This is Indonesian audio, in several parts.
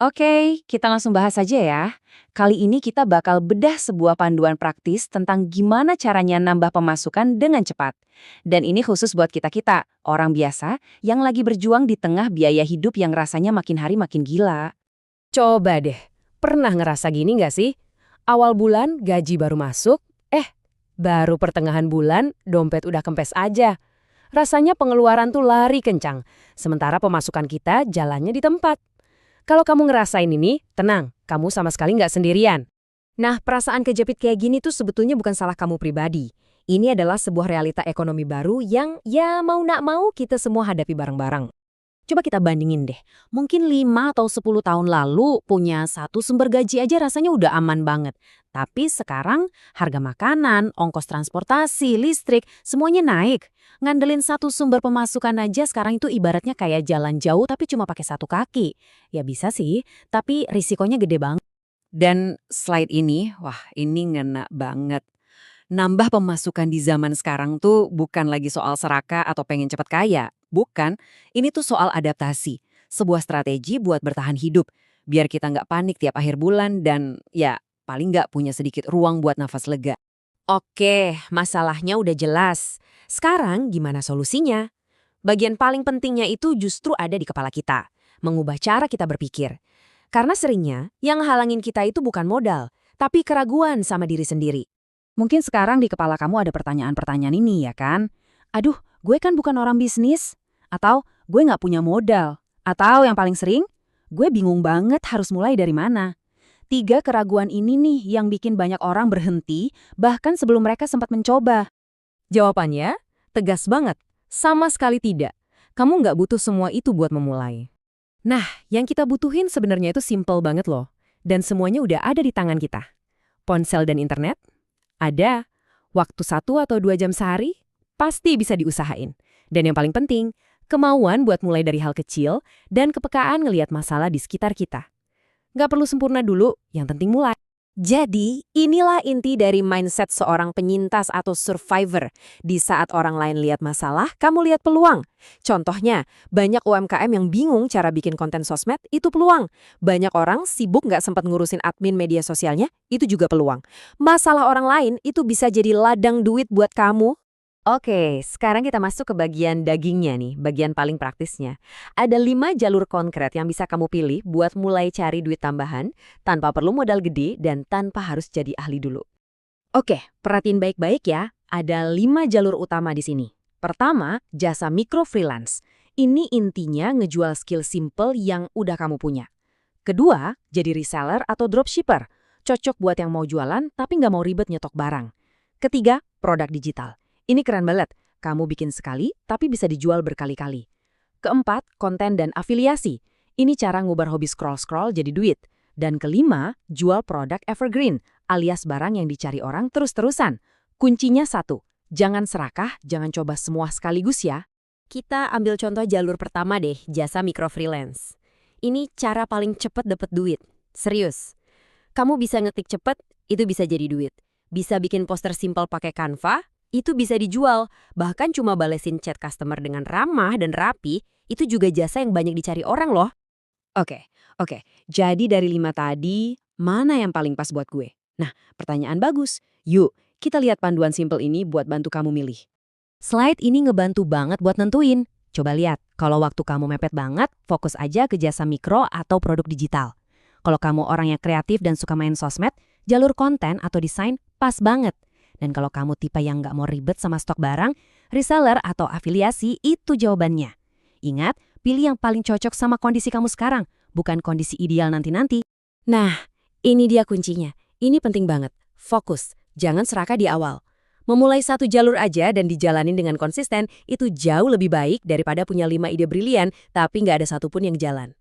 Oke, kita langsung bahas aja ya. Kali ini kita bakal bedah sebuah panduan praktis tentang gimana caranya nambah pemasukan dengan cepat. Dan ini khusus buat kita-kita, orang biasa yang lagi berjuang di tengah biaya hidup yang rasanya makin hari makin gila. Coba deh, pernah ngerasa gini nggak sih? Awal bulan gaji baru masuk, baru pertengahan bulan dompet udah kempes aja. Rasanya pengeluaran tuh lari kencang, sementara pemasukan kita jalannya di tempat. Kalau kamu ngerasain ini, tenang, kamu sama sekali nggak sendirian. Nah, perasaan kejepit kayak gini tuh sebetulnya bukan salah kamu pribadi. Ini adalah sebuah realita ekonomi baru yang ya mau nak mau kita semua hadapi bareng-bareng. Coba kita bandingin deh, mungkin 5 atau 10 tahun lalu punya satu sumber gaji aja rasanya udah aman banget. Tapi sekarang harga makanan, ongkos transportasi, listrik, semuanya naik. Ngandelin satu sumber pemasukan aja sekarang itu ibaratnya kayak jalan jauh tapi cuma pakai satu kaki. Ya bisa sih, tapi risikonya gede banget. Dan slide ini, wah ini ngena banget. Nambah pemasukan di zaman sekarang tuh bukan lagi soal serakah atau pengen cepat kaya. Bukan, ini tuh soal adaptasi. Sebuah strategi buat bertahan hidup. Biar kita nggak panik tiap akhir bulan dan ya paling nggak punya sedikit ruang buat nafas lega. Oke, masalahnya udah jelas. Sekarang gimana solusinya? Bagian paling pentingnya itu justru ada di kepala kita. Mengubah cara kita berpikir. Karena seringnya, yang halangin kita itu bukan modal, tapi keraguan sama diri sendiri. Mungkin sekarang di kepala kamu ada pertanyaan-pertanyaan ini ya kan? Aduh, gue kan bukan orang bisnis. Atau gue nggak punya modal. Atau yang paling sering, gue bingung banget harus mulai dari mana. 3 keraguan ini nih yang bikin banyak orang berhenti, bahkan sebelum mereka sempat mencoba. Jawabannya, tegas banget. Sama sekali tidak. Kamu nggak butuh semua itu buat memulai. Nah, yang kita butuhin sebenarnya itu simple banget loh. Dan semuanya udah ada di tangan kita. Ponsel dan internet? Ada. Waktu 1 atau 2 jam sehari? Pasti bisa diusahain. Dan yang paling penting, kemauan buat mulai dari hal kecil dan kepekaan ngelihat masalah di sekitar kita. Nggak perlu sempurna dulu, yang penting mulai. Jadi, inilah inti dari mindset seorang penyintas atau survivor. Di saat orang lain lihat masalah, kamu lihat peluang. Contohnya, banyak UMKM yang bingung cara bikin konten sosmed, itu peluang. Banyak orang sibuk nggak sempat ngurusin admin media sosialnya, itu juga peluang. Masalah orang lain itu bisa jadi ladang duit buat kamu. Oke, sekarang kita masuk ke bagian dagingnya nih, bagian paling praktisnya. Ada 5 jalur konkret yang bisa kamu pilih buat mulai cari duit tambahan, tanpa perlu modal gede dan tanpa harus jadi ahli dulu. Oke, perhatiin baik-baik ya, ada 5 jalur utama di sini. Pertama, jasa mikro freelance. Ini intinya ngejual skill simple yang udah kamu punya. Kedua, jadi reseller atau dropshipper. Cocok buat yang mau jualan tapi nggak mau ribet nyetok barang. Ketiga, produk digital. Ini keren banget, kamu bikin sekali tapi bisa dijual berkali-kali. Keempat, konten dan afiliasi. Ini cara ngubah hobi scroll-scroll jadi duit. Dan kelima, jual produk evergreen, alias barang yang dicari orang terus-terusan. Kuncinya satu, jangan serakah, jangan coba semua sekaligus ya. Kita ambil contoh jalur pertama deh, jasa mikro freelance. Ini cara paling cepat dapat duit. Serius. Kamu bisa ngetik cepet, itu bisa jadi duit. Bisa bikin poster simple pakai Canva, itu bisa dijual. Bahkan cuma balesin chat customer dengan ramah dan rapi, itu juga jasa yang banyak dicari orang loh. Oke. Jadi dari 5 tadi, mana yang paling pas buat gue? Nah, pertanyaan bagus. Yuk, kita lihat panduan simple ini buat bantu kamu milih. Slide ini ngebantu banget buat nentuin. Coba lihat, kalau waktu kamu mepet banget, fokus aja ke jasa mikro atau produk digital. Kalau kamu orang yang kreatif dan suka main sosmed, jalur konten atau desain pas banget. Dan kalau kamu tipe yang nggak mau ribet sama stok barang, reseller atau afiliasi itu jawabannya. Ingat, pilih yang paling cocok sama kondisi kamu sekarang, bukan kondisi ideal nanti-nanti. Nah, ini dia kuncinya. Ini penting banget. Fokus, jangan serakah di awal. Memulai satu jalur aja dan dijalanin dengan konsisten, itu jauh lebih baik daripada punya 5 ide brilian, tapi nggak ada satupun yang jalan.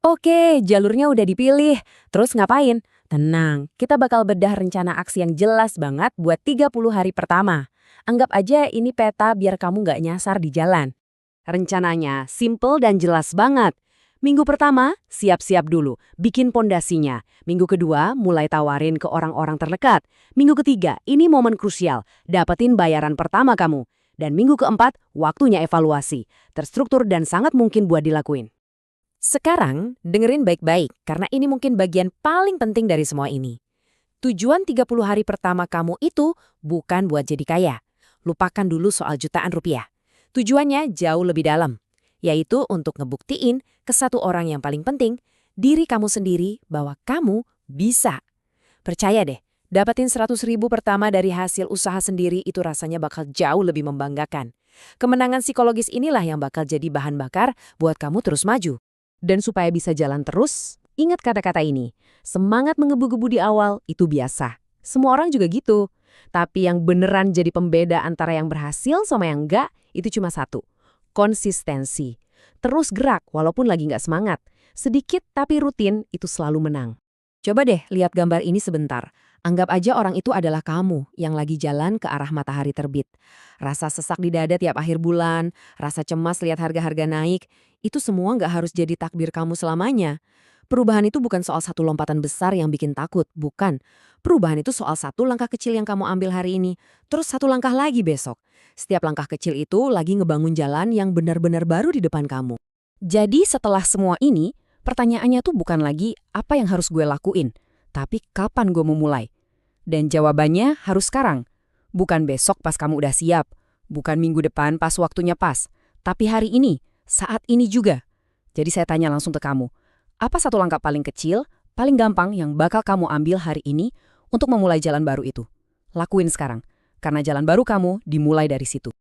Oke, jalurnya udah dipilih. Terus ngapain? Tenang, kita bakal bedah rencana aksi yang jelas banget buat 30 hari pertama. Anggap aja ini peta biar kamu nggak nyasar di jalan. Rencananya simple dan jelas banget. Minggu pertama, siap-siap dulu, bikin pondasinya. Minggu kedua, mulai tawarin ke orang-orang terdekat. Minggu ketiga, ini momen krusial, dapetin bayaran pertama kamu. Dan minggu keempat, waktunya evaluasi. Terstruktur dan sangat mungkin buat dilakuin. Sekarang, dengerin baik-baik, karena ini mungkin bagian paling penting dari semua ini. Tujuan 30 hari pertama kamu itu bukan buat jadi kaya. Lupakan dulu soal jutaan rupiah. Tujuannya jauh lebih dalam, yaitu untuk ngebuktiin ke satu orang yang paling penting, diri kamu sendiri bahwa kamu bisa. Percaya deh, dapetin 100.000 pertama dari hasil usaha sendiri itu rasanya bakal jauh lebih membanggakan. Kemenangan psikologis inilah yang bakal jadi bahan bakar buat kamu terus maju. Dan supaya bisa jalan terus, ingat kata-kata ini. Semangat menggebu-gebu di awal itu biasa. Semua orang juga gitu. Tapi yang beneran jadi pembeda antara yang berhasil sama yang enggak, itu cuma satu. Konsistensi. Terus gerak walaupun lagi nggak semangat. Sedikit tapi rutin itu selalu menang. Coba deh lihat gambar ini sebentar. Anggap aja orang itu adalah kamu yang lagi jalan ke arah matahari terbit. Rasa sesak di dada tiap akhir bulan, rasa cemas lihat harga-harga naik, itu semua nggak harus jadi takdir kamu selamanya. Perubahan itu bukan soal satu lompatan besar yang bikin takut, bukan. Perubahan itu soal satu langkah kecil yang kamu ambil hari ini, terus satu langkah lagi besok. Setiap langkah kecil itu lagi ngebangun jalan yang benar-benar baru di depan kamu. Jadi setelah semua ini, pertanyaannya tuh bukan lagi apa yang harus gue lakuin, tapi kapan gue mau mulai. Dan jawabannya harus sekarang. Bukan besok pas kamu udah siap, bukan minggu depan pas waktunya pas, tapi hari ini, saat ini juga. Jadi saya tanya langsung ke kamu, apa satu langkah paling kecil, paling gampang yang bakal kamu ambil hari ini untuk memulai jalan baru itu? Lakuin sekarang, karena jalan baru kamu dimulai dari situ.